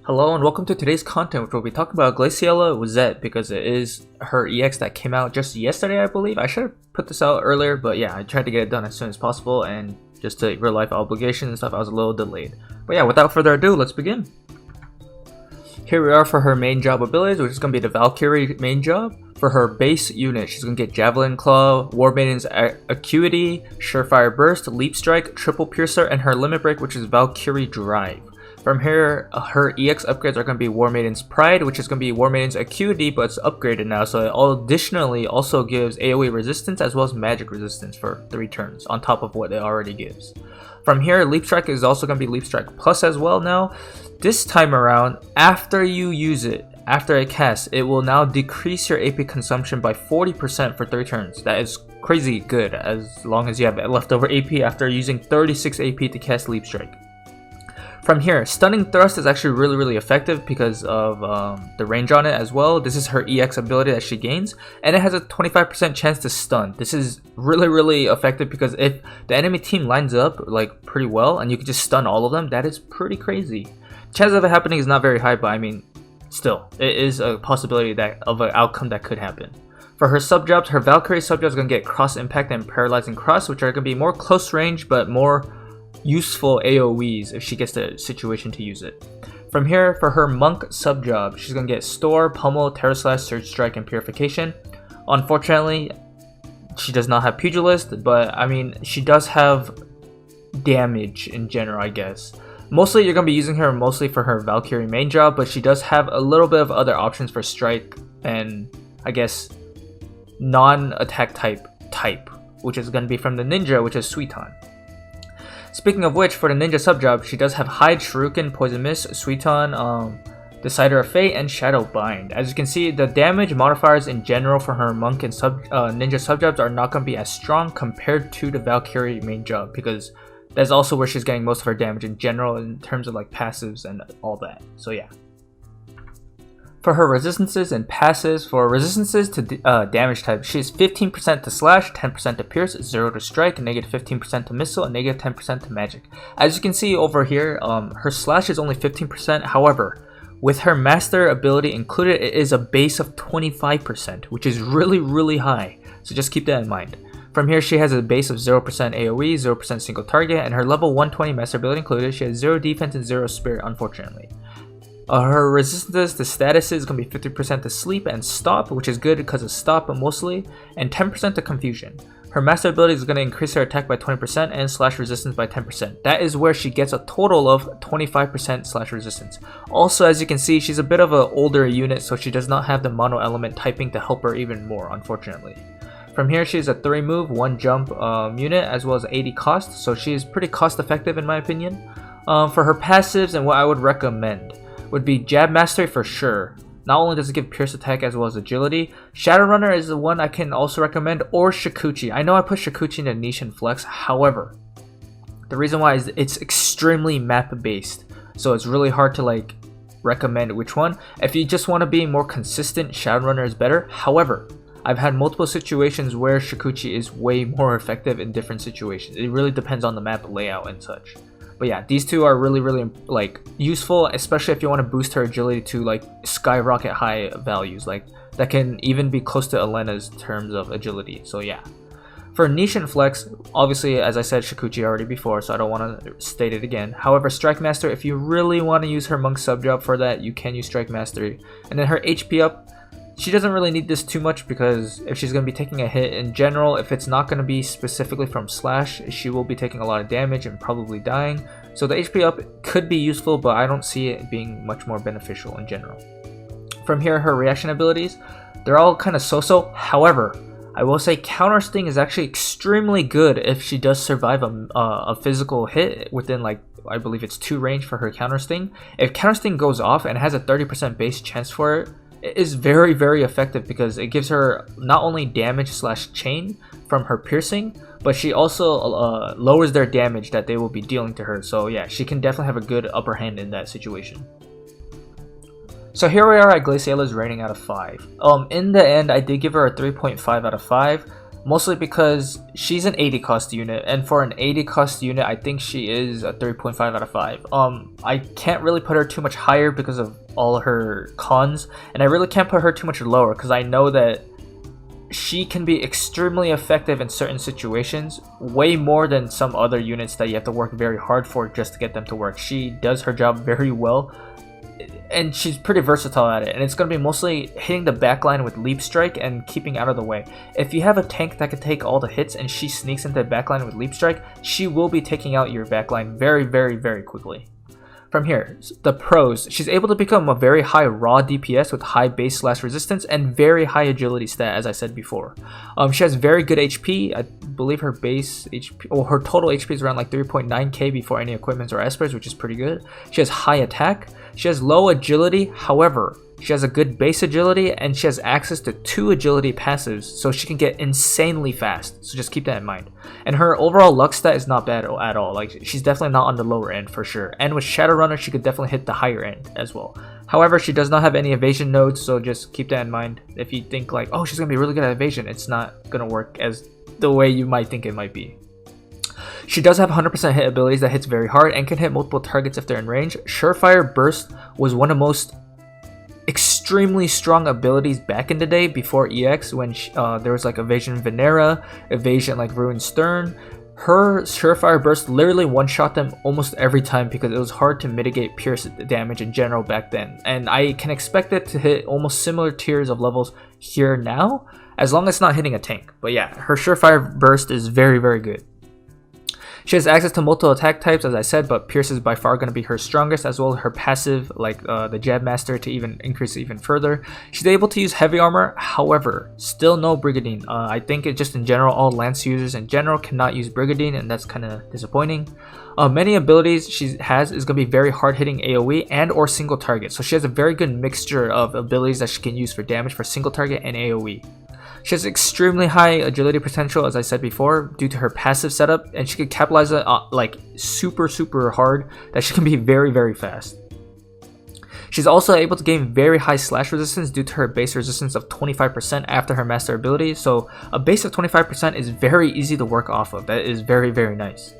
Hello and welcome to today's content, which we'll be talking about Glaciela Wezette because it is her EX that came out just yesterday, I believe. I should have put this out earlier, but yeah, I tried to get it done as soon as possible, and just to real life obligations and stuff, I was a little delayed. But yeah, without further ado, let's begin. Here we are for her main job abilities, which is going to be the Valkyrie main job. For her base unit, she's going to get Javelin Claw, War Maiden's Acuity, Surefire Burst, Leap Strike, Triple Piercer, and her limit break, which is Valkyrie Drive. From here, her EX upgrades are going to be War Maiden's Pride, which is going to be War Maiden's Acuity, but it's upgraded now, so it additionally also gives AoE resistance as well as magic resistance for 3 turns, on top of what it already gives. From here, Leap Strike is also going to be Leap Strike Plus as well now. This time around, after you use it, after it casts, it will now decrease your AP consumption by 40% for 3 turns. That is crazy good, as long as you have leftover AP after using 36 AP to cast Leap Strike. From here, Stunning Thrust is actually really effective because of the range on it as well. This is her EX ability that she gains, and it has a 25% chance to stun. This is really effective because if the enemy team lines up like pretty well and you can just stun all of them, that is pretty crazy. Chance of it happening is not very high, but I mean, still, it is a possibility of an outcome that could happen. For her subjobs, her Valkyrie subjob is going to get Cross Impact and Paralyzing Cross, which are going to be more close range but more useful AoEs if she gets the situation to use it. From here, for her Monk subjob, she's going to get Store, Pummel, Terror Slash, Surge Strike, and Purification. Unfortunately, she does not have Pugilist, but I mean, she does have damage in general, I guess. Mostly you're going to be using her mostly for her Valkyrie main job, but she does have a little bit of other options for strike and I guess non-attack type, which is going to be from the ninja, which is Suiton. Speaking of which, for the ninja subjob, she does have Hide, Shuriken, Poison Mist, Suiton, Decider of Fate, and Shadow Bind. As you can see, the damage modifiers in general for her monk and ninja subjobs are not going to be as strong compared to the Valkyrie main job, because that's also where she's getting most of her damage in general in terms of like passives and all that. So yeah. For her resistances and passives, for resistances to damage type, she is 15% to slash, 10% to pierce, 0 to strike, negative 15% to missile, and negative 10% to magic. As you can see over here, her slash is only 15%. However, with her master ability included, it is a base of 25%, which is really high. So just keep that in mind. From here, she has a base of 0% AoE, 0% single target, and her level 120 master ability included, she has 0 defense and 0 spirit, unfortunately. Her resistances to status is going to be 50% to sleep and stop, which is good because of stop mostly, and 10% to confusion. Her master ability is going to increase her attack by 20% and slash resistance by 10%. That is where she gets a total of 25% slash resistance. Also, as you can see, she's a bit of an older unit, so she does not have the mono element typing to help her even more, unfortunately. From here, she's a 3 move, 1 jump unit, as well as 80 cost, so she is pretty cost effective in my opinion. For her passives and what I would recommend would be Jab Mastery for sure. Not only does it give Pierce Attack as well as Agility, Shadow Runner is the one I can also recommend, or Shikuchi. I know I put Shikuchi into Niche and Flex, however, the reason why is it's extremely map based, so it's really hard to like recommend which one. If you just want to be more consistent, Shadow Runner is better. However, I've had multiple situations where Shikuchi is way more effective in different situations. It really depends on the map layout and such. But yeah, these two are really like useful, especially if you want to boost her agility to like skyrocket high values, like that can even be close to Elena's terms of agility. So yeah. For Niche and Flex, obviously as I said Shikuchi already before, so I don't want to state it again. However, Strike Master, if you really want to use her Monk subjob for that, you can use Strike Mastery. And then her HP up, she doesn't really need this too much because if she's going to be taking a hit in general, if it's not going to be specifically from slash, she will be taking a lot of damage and probably dying. So the HP up could be useful, but I don't see it being much more beneficial in general. From here, her reaction abilities, they're all kind of so-so. However, I will say Counter Sting is actually extremely good if she does survive a physical hit within like, I believe it's 2 range for her Counter Sting. If Counter Sting goes off and has a 30% base chance for it, it is very effective because it gives her not only damage slash chain from her piercing, but she also lowers their damage that they will be dealing to her. So yeah, she can definitely have a good upper hand in that situation. So here we are at Glaciela's rating out of 5. In the end, I did give her a 3.5 out of 5. mostly because she's an 80 cost unit, and for an 80 cost unit, I think she is a 3.5 out of 5. I can't really put her too much higher because of all her cons, and I really can't put her too much lower because I know that she can be extremely effective in certain situations, way more than some other units that you have to work very hard for just to get them to work. She does her job very well, and she's pretty versatile at it, and it's going to be mostly hitting the backline with Leap Strike and keeping out of the way. If you have a tank that can take all the hits and she sneaks into the backline with Leap Strike, she will be taking out your backline very, very, very quickly. From here, the pros, she's able to become a very high raw DPS with high base slash resistance and very high agility stat, as I said before. She has very good HP. I believe her base HP, or her total HP is around like 3.9k before any equipments or espers, which is pretty good. She has high attack. She has low agility, however, she has a good base agility and she has access to 2 agility passives, so she can get insanely fast, so just keep that in mind. And her overall luck stat is not bad at all, like she's definitely not on the lower end for sure, and with Shadowrunner she could definitely hit the higher end as well. However, she does not have any evasion nodes, so just keep that in mind. If you think like, oh, she's gonna be really good at evasion, it's not gonna work as the way you might think it might be. She does have 100% hit abilities that hits very hard and can hit multiple targets if they're in range. Surefire Burst was one of the most extremely strong abilities back in the day before EX, when there was like Evasion Venera, Evasion like Ruined Stern. Her Surefire Burst literally one-shot them almost every time because it was hard to mitigate pierce damage in general back then. And I can expect it to hit almost similar tiers of levels here now, as long as it's not hitting a tank. But yeah, her Surefire Burst is very, very good. She has access to multiple attack types, as I said, but Pierce is by far going to be her strongest, as well as her passive, like the Jab Master, to even increase it even further. She's able to use heavy armor, however, still no Brigadine. I think it just in general, all Lance users in general cannot use Brigadine, and that's kind of disappointing. Many abilities she has is going to be very hard hitting AoE and or single target, so she has a very good mixture of abilities that she can use for damage for single target and AoE. She has extremely high agility potential, as I said before, due to her passive setup, and she can capitalize it like super hard, that she can be very, very fast. She's also able to gain very high slash resistance due to her base resistance of 25% after her master ability, so a base of 25% is very easy to work off of. That is very, very nice.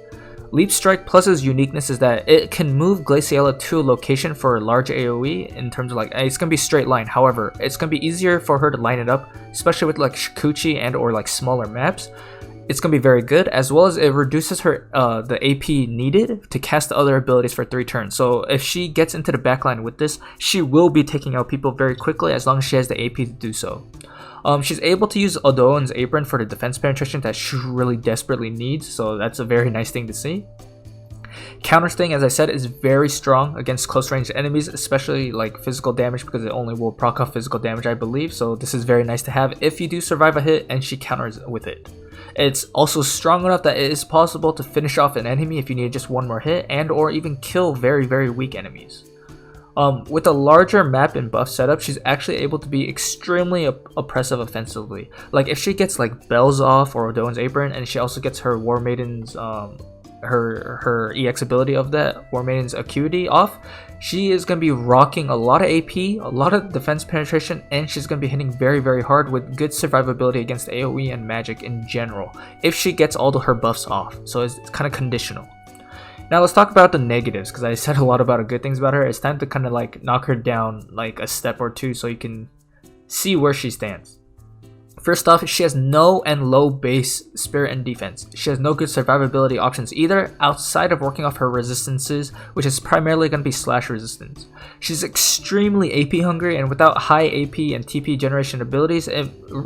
Leap Strike Plus's uniqueness is that it can move Glaciela to a location for a large AoE in terms of like, it's going to be straight line. However, it's going to be easier for her to line it up, especially with like Shikuchi and or like smaller maps. It's going to be very good, as well as it reduces her the AP needed to cast other abilities for 3 turns. So if she gets into the backline with this, she will be taking out people very quickly as long as she has the AP to do so. She's able to use Odoan's Apron for the defense penetration that she really desperately needs, so that's a very nice thing to see. Counter Sting, as I said, is very strong against close range enemies, especially like physical damage, because it only will proc off physical damage, I believe, so this is very nice to have if you do survive a hit and she counters with it. It's also strong enough that it is possible to finish off an enemy if you need just one more hit and or even kill very, very weak enemies. With a larger map and buff setup, she's actually able to be extremely oppressive offensively. Like if she gets like Bells off or Odoan's Apron, and she also gets her War Maiden's her EX ability of that, War Maiden's Acuity off, she is going to be rocking a lot of AP, a lot of defense penetration, and she's going to be hitting very, very hard with good survivability against AoE and magic in general, if she gets all of her buffs off. So it's kind of conditional. Now let's talk about the negatives, because I said a lot about good things about her. It's time to kind of like knock her down like a step or two so you can see where she stands. First off, she has no and low base spirit and defense. She has no good survivability options either, outside of working off her resistances, which is primarily going to be slash resistance. She's extremely AP hungry, and without high AP and TP generation abilities,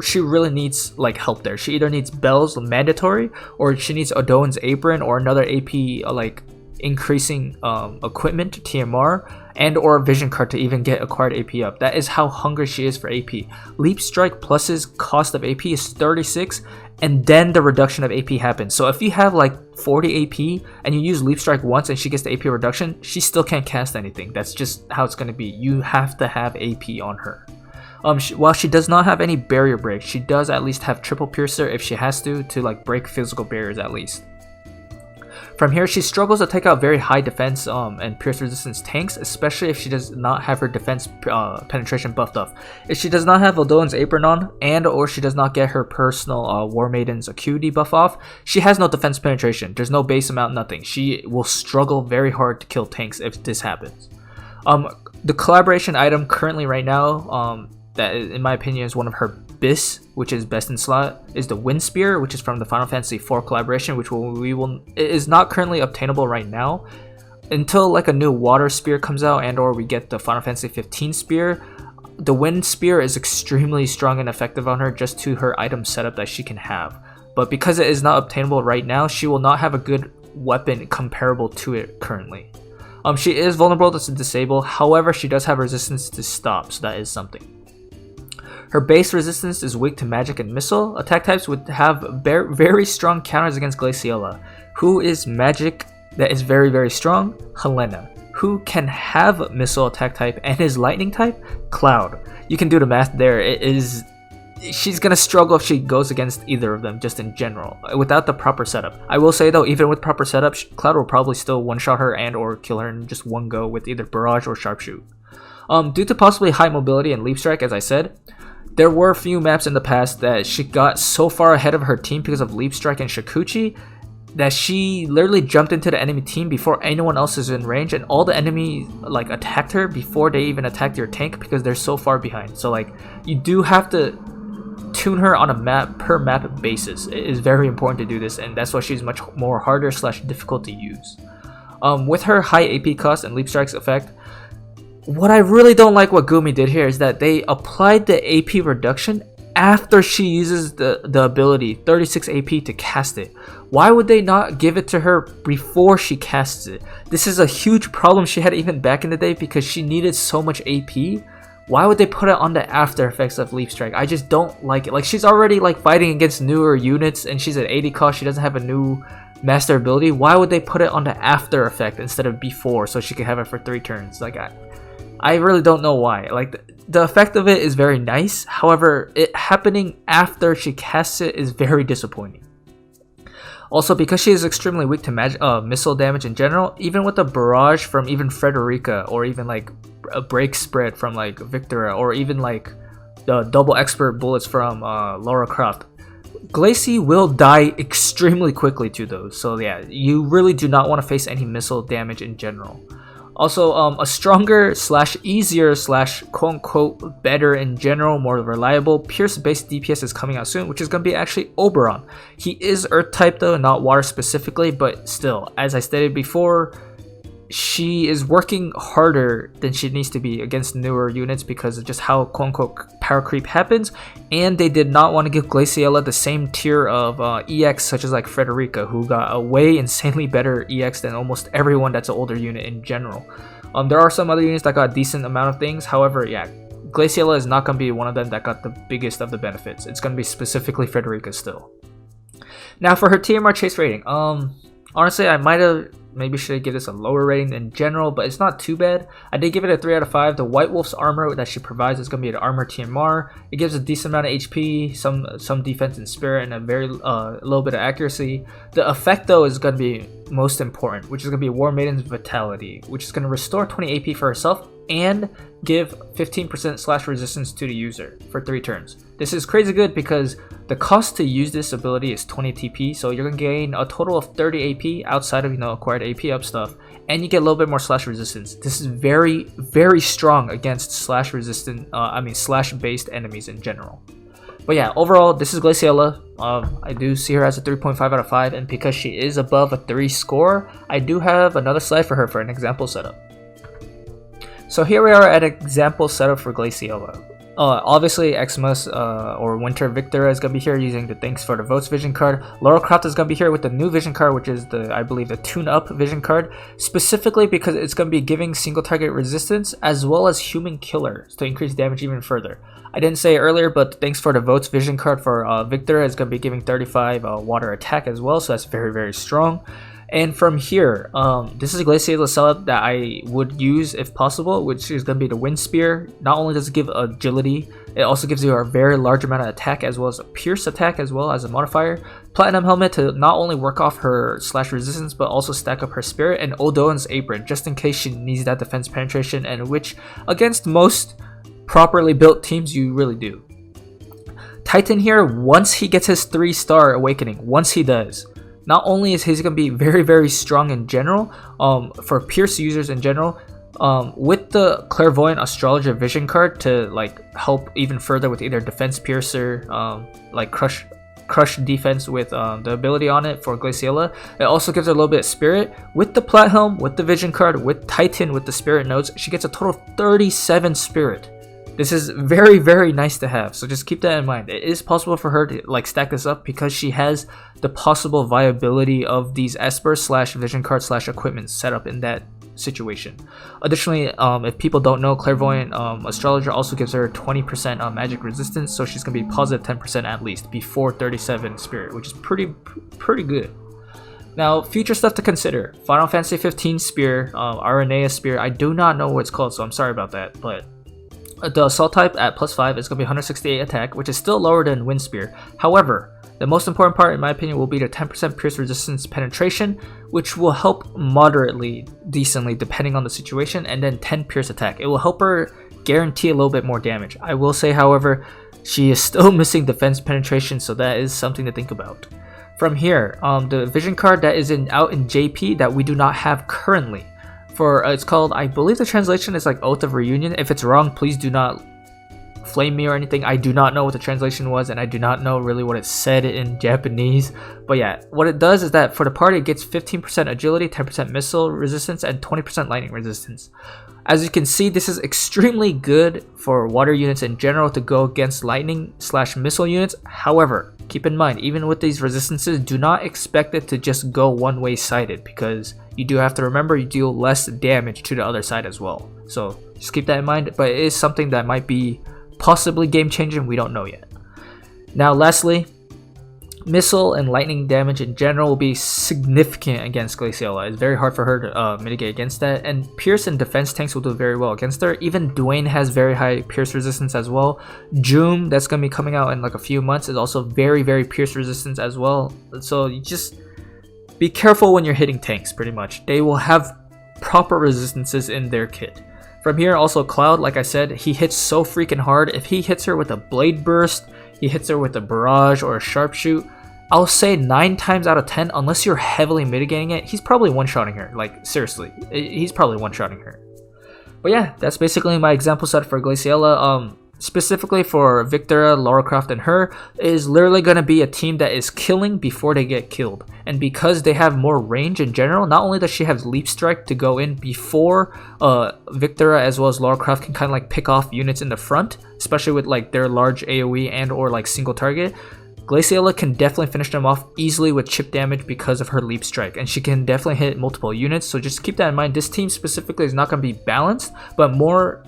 she really needs like help there. She either needs Bells mandatory, or she needs Odoan's Apron or another AP like increasing equipment TMR, and or a vision card to even get acquired AP up. That is how hungry she is for AP. Leap Strike Plus's cost of AP is 36, and then the reduction of AP happens. So if you have like 40 AP and you use Leap Strike once and she gets the AP reduction, she still can't cast anything. That's just how it's going to be. You have to have AP on her. While she does not have any barrier break, she does at least have triple piercer if she has to like break physical barriers at least. From here, she struggles to take out very high defense and pierce resistance tanks, especially if she does not have her defense penetration buffed up. If she does not have Aldoan's Apron on, and or she does not get her personal War Maiden's Acuity buff off, she has no defense penetration. There's no base amount, nothing. She will struggle very hard to kill tanks if this happens. The collaboration item currently right now, that in my opinion is one of her BIS, which is best in slot, is the Wind Spear, which is from the Final Fantasy IV collaboration, which is not currently obtainable right now. Until like a new Water Spear comes out and or we get the Final Fantasy 15 Spear, the Wind Spear is extremely strong and effective on her just to her item setup that she can have. But because it is not obtainable right now, she will not have a good weapon comparable to it currently. She is vulnerable to disable, however she does have resistance to stop, so that is something. Her base resistance is weak to magic and missile. Attack types would have very strong counters against Glaciela. Who is magic that is very strong? Helena. Who can have missile attack type and is lightning type? Cloud. You can do the math there. She's gonna struggle if she goes against either of them, just in general, without the proper setup. I will say though, even with proper setup, Cloud will probably still one-shot her and or kill her in just one go with either barrage or sharpshoot. Due to possibly high mobility and leap strike, as I said, there were a few maps in the past that she got so far ahead of her team because of Leap Strike and Shikuchi that she literally jumped into the enemy team before anyone else is in range, and all the enemy like attacked her before they even attacked your tank because they're so far behind. So like you do have to tune her on a map per map basis. It is very important to do this, and that's why she's much more harder / difficult to use. With her high AP cost and Leap Strike's effect, what I really don't like what Gumi did here is that they applied the AP reduction after she uses the ability 36 AP to cast it. Why would they not give it to her before she casts it? This is a huge problem she had even back in the day because she needed so much AP. Why would they put it on the after effects of Leap Strike? I just don't like it. Like, she's already like fighting against newer units and she's at 80 cost. She doesn't have a new master ability. Why would they put it on the after effect instead of before so she can have it for 3 turns? Like, I really don't know why. Like, the effect of it is very nice. However, it happening after she casts it is very disappointing. Also, because she is extremely weak to missile damage in general, even with a barrage from even Frederica, or even like a break spread from like Victoria, or even like the double expert bullets from Lara Croft, Glacie will die extremely quickly to those. So yeah, you really do not want to face any missile damage in general. Also, a stronger / easier / quote-unquote better in general, more reliable Pierce-based DPS is coming out soon, which is going to be actually Oberon. He is Earth type though, not Water specifically, but still, as I stated before, she is working harder than she needs to be against newer units because of just how quote-unquote power creep happens, and they did not want to give Glaciela the same tier of EX such as like Frederica, who got a way insanely better EX than almost everyone that's an older unit in general. There are some other units that got a decent amount of things, however, yeah, Glaciela is not going to be one of them that got the biggest of the benefits. It's going to be specifically Frederica still. Now for her TMR chase rating, honestly, I might have maybe should give this a lower rating in general, but it's not too bad. I did give it a 3 out of 5. The White Wolf's armor that she provides is going to be an armor TMR. It gives a decent amount of HP, some defense and spirit, and a very little bit of accuracy. The effect though is going to be most important, which is going to be War Maiden's Vitality, which is going to restore 20 AP for herself and give 15% / resistance to the user for 3 turns. This is crazy good because the cost to use this ability is 20 TP, so you're going to gain a total of 30 AP outside of, acquired AP up stuff, and you get a little bit more / resistance. This is very strong against / resistant, / based enemies in general. But yeah, overall, this is Glaciela. I do see her as a 3.5 out of 5, and because she is above a 3 score, I do have another slide for her for an example setup. So here we are at an example setup for Glaciela. Obviously, Xmas or Winter Victor is going to be here using the Thanks for the Votes vision card. Lara Croft is going to be here with the new vision card, which is I believe the tune-up vision card, specifically because it's going to be giving single target resistance as well as human killer to increase damage even further. I didn't say it earlier, but Thanks for the Votes vision card for Victor is going to be giving 35 water attack as well, so that's very strong. And from here, this is a Glaciela setup that I would use if possible, which is going to be the Wind Spear. Not only does it give agility, it also gives you a very large amount of attack as well as a pierce attack as well as a modifier. Platinum Helmet to not only work off her slash resistance but also stack up her spirit, and Odoan's Apron just in case she needs that defense penetration, and which against most properly built teams you really do. Titan here, once he gets his 3-star awakening, once he does, not only is he's going to be very, very strong in general, for Pierce users in general, with the Clairvoyant Astrologer Vision card to like help even further with either Defense Piercer, like crush defense with the ability on it for Glaciela. It also gives her a little bit of spirit. With the Plat Helm, with the Vision card, with Titan, with the spirit nodes, she gets a total of 37 spirit. This is very, very nice to have, so just keep that in mind. It is possible for her to like stack this up because she has the possible viability of these Esper slash Vision card slash equipment set up in that situation. Additionally, if people don't know, Clairvoyant Astrologer also gives her 20% magic resistance, so she's gonna be positive 10% at least before 37 spirit, which is pretty good. Now, future stuff to consider: Final Fantasy 15 Spear, Aranea Spear. I do not know what it's called, so I'm sorry about that, but the assault type at +5 is going to be 168 attack, which is still lower than Wind Spear. However, the most important part in my opinion will be the 10% pierce resistance penetration, which will help moderately, decently depending on the situation, and then 10 pierce attack. It will help her guarantee a little bit more damage. I will say, however, she is still missing defense penetration, so that is something to think about. From here, the Vision card that is out in JP that we do not have currently. It's called, I believe the translation is like Oath of Reunion. If it's wrong, please do not flame me or anything. I do not know what the translation was, and I do not know really what it said in Japanese. But yeah, what it does is that for the party, it gets 15% agility, 10% missile resistance, and 20% lightning resistance. As you can see, this is extremely good for water units in general to go against lightning slash missile units. However, keep in mind, even with these resistances, do not expect it to just go one-way sided, because you do have to remember you deal less damage to the other side as well. So just keep that in mind, but it is something that might be possibly game-changing, we don't know yet. Now lastly, missile and lightning damage in general will be significant against Glaciela. It's very hard for her to mitigate against that, and Pierce and defense tanks will do very well against her. Even Dwayne has very high Pierce resistance as well. Joom, that's going to be coming out in like a few months, is also very, very Pierce resistance as well. So you just be careful when you're hitting tanks, pretty much. They will have proper resistances in their kit. From here, also Cloud, like I said, he hits so freaking hard. If he hits her with a Blade Burst, he hits her with a Barrage or a Sharpshoot, I'll say 9 times out of 10, unless you're heavily mitigating it, he's probably one-shotting her. Like, seriously, he's probably one-shotting her. But yeah, that's basically my example set for Glaciela. Specifically for Victora, Lara Croft, and her, is literally going to be a team that is killing before they get killed. And because they have more range in general, not only does she have Leap Strike to go in before Victora as well as Lara Croft can kind of like pick off units in the front, especially with like their large AoE and or like single target, Glaciela can definitely finish them off easily with chip damage because of her Leap Strike, and she can definitely hit multiple units. So just keep that in mind. This team specifically is not going to be balanced, but more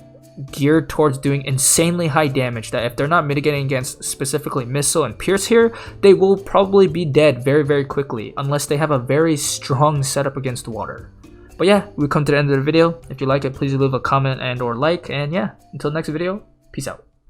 geared towards doing insanely high damage, that if they're not mitigating against specifically missile and pierce here, they will probably be dead very, very quickly unless they have a very strong setup against water. But yeah, we come to the end of the video. If you like it, please leave a comment and or like, and yeah, until next video, peace out.